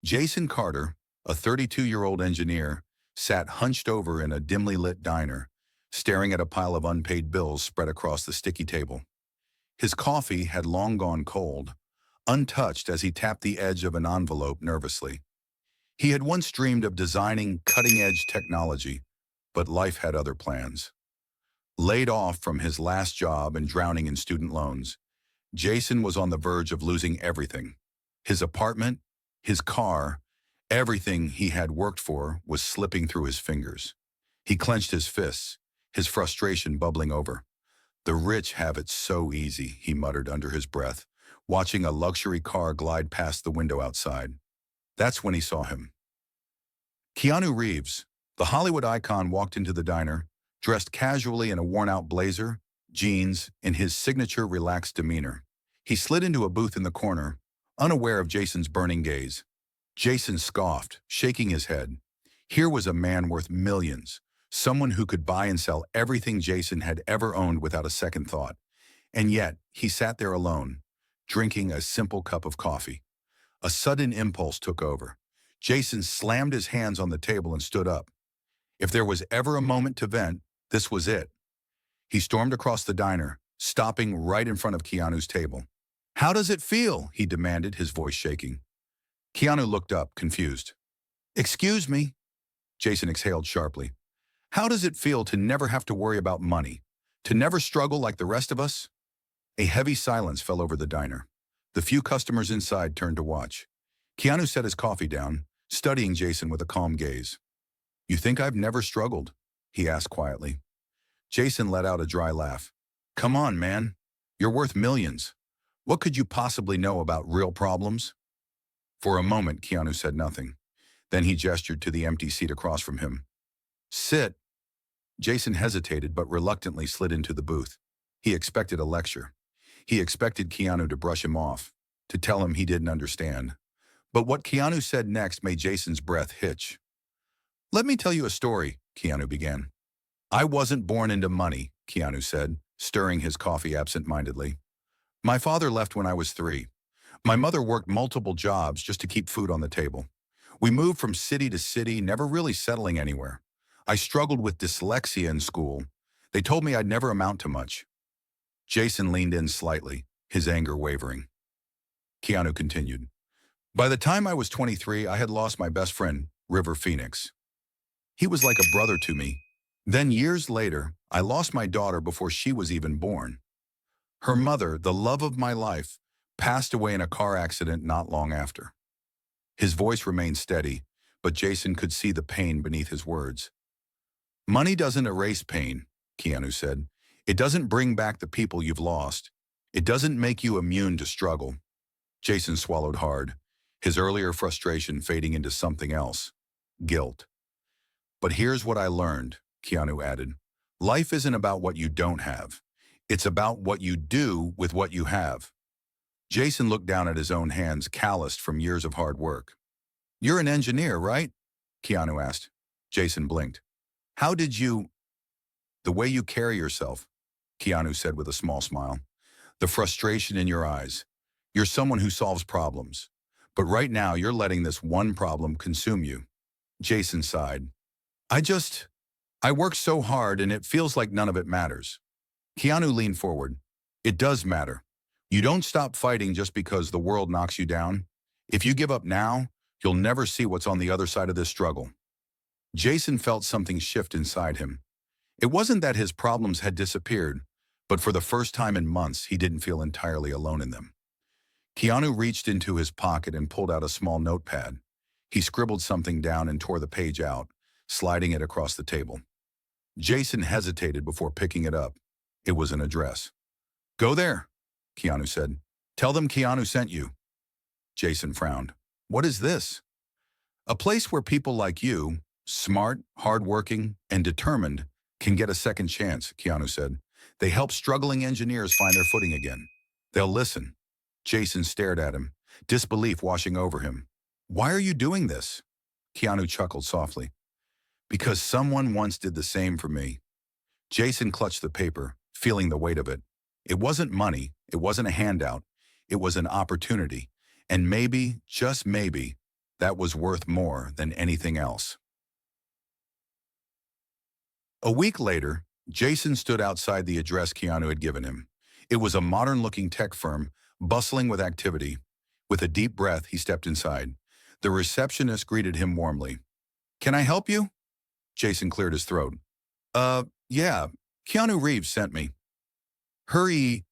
Jason Carter, a 32-year-old engineer, sat hunched over in a dimly lit diner, staring at a pile of unpaid bills spread across the sticky table. His coffee had long gone cold, untouched as he tapped the edge of an envelope nervously. He had once dreamed of designing cutting-edge technology, but life had other plans. Laid off from his last job and drowning in student loans, Jason was on the verge of losing everything. His apartment, his car, everything he had worked for was slipping through his fingers. He clenched his fists, his frustration bubbling over. "The rich have it so easy," he muttered under his breath, watching a luxury car glide past the window outside. That's when he saw him. Keanu Reeves, the Hollywood icon, walked into the diner, dressed casually in a worn-out blazer, jeans, and his signature relaxed demeanor. He slid into a booth in the corner, unaware of Jason's burning gaze. Jason scoffed, shaking his head. Here was a man worth millions, someone who could buy and sell everything Jason had ever owned without a second thought. And yet, he sat there alone, drinking a simple cup of coffee. A sudden impulse took over. Jason slammed his hands on the table and stood up. If there was ever a moment to vent, this was it. He stormed across the diner, stopping right in front of Keanu's table. "How does it feel?" he demanded, his voice shaking. Keanu looked up, confused. "Excuse me?" Jason exhaled sharply. "How does it feel to never have to worry about money? To never struggle like the rest of us?" A heavy silence fell over the diner. The few customers inside turned to watch. Keanu set his coffee down, studying Jason with a calm gaze. "You think I've never struggled?" he asked quietly. Jason let out a dry laugh. "Come on, man. You're worth millions. What could you possibly know about real problems?" For a moment, Keanu said nothing. Then he gestured to the empty seat across from him. "Sit." Jason hesitated but reluctantly slid into the booth. He expected a lecture. He expected Keanu to brush him off, to tell him he didn't understand. But what Keanu said next made Jason's breath hitch. "Let me tell you a story," Keanu began. "I wasn't born into money," Keanu said, stirring his coffee absent-mindedly. "My father left when I was 3. My mother worked multiple jobs just to keep food on the table. We moved from city to city, never really settling anywhere. I struggled with dyslexia in school. They told me I'd never amount to much." Jason leaned in slightly, his anger wavering. Keanu continued. "By the time I was 23, I had lost my best friend, River Phoenix. He was like a brother to me. Then years later, I lost my daughter before she was even born. Her mother, the love of my life, passed away in a car accident not long after." His voice remained steady, but Jason could see the pain beneath his words. "Money doesn't erase pain," Keanu said. "It doesn't bring back the people you've lost. It doesn't make you immune to struggle." Jason swallowed hard, his earlier frustration fading into something else: guilt. "But here's what I learned," Keanu added. "Life isn't about what you don't have. It's about what you do with what you have." Jason looked down at his own hands, calloused from years of hard work. "You're an engineer, right?" Keanu asked. Jason blinked. "How did you—" "The way you carry yourself," Keanu said with a small smile. "The frustration in your eyes. You're someone who solves problems. But right now, you're letting this one problem consume you." Jason sighed. I work so hard and it feels like none of it matters." Keanu leaned forward. "It does matter. You don't stop fighting just because the world knocks you down. If you give up now, you'll never see what's on the other side of this struggle." Jason felt something shift inside him. It wasn't that his problems had disappeared, but for the first time in months, he didn't feel entirely alone in them. Keanu reached into his pocket and pulled out a small notepad. He scribbled something down and tore the page out, sliding it across the table. Jason hesitated before picking it up. It was an address. "Go there," Keanu said. "Tell them Keanu sent you." Jason frowned. "What is this?" "A place where people like you, smart, hardworking, and determined, can get a second chance," Keanu said. "They help struggling engineers find their footing again. They'll listen." Jason stared at him, disbelief washing over him. "Why are you doing this?" Keanu chuckled softly. "Because someone once did the same for me." Jason clutched the paper, feeling the weight of it. It wasn't money, it wasn't a handout, it was an opportunity. And maybe, just maybe, That was worth more than anything else. A week later, Jason stood outside the address Keanu had given him. It was a modern-looking tech firm, bustling with activity. With a deep breath, he stepped inside. The receptionist greeted him warmly. "Can I help you?" Jason cleared his throat. Yeah, Keanu Reeves sent me." "Hurry,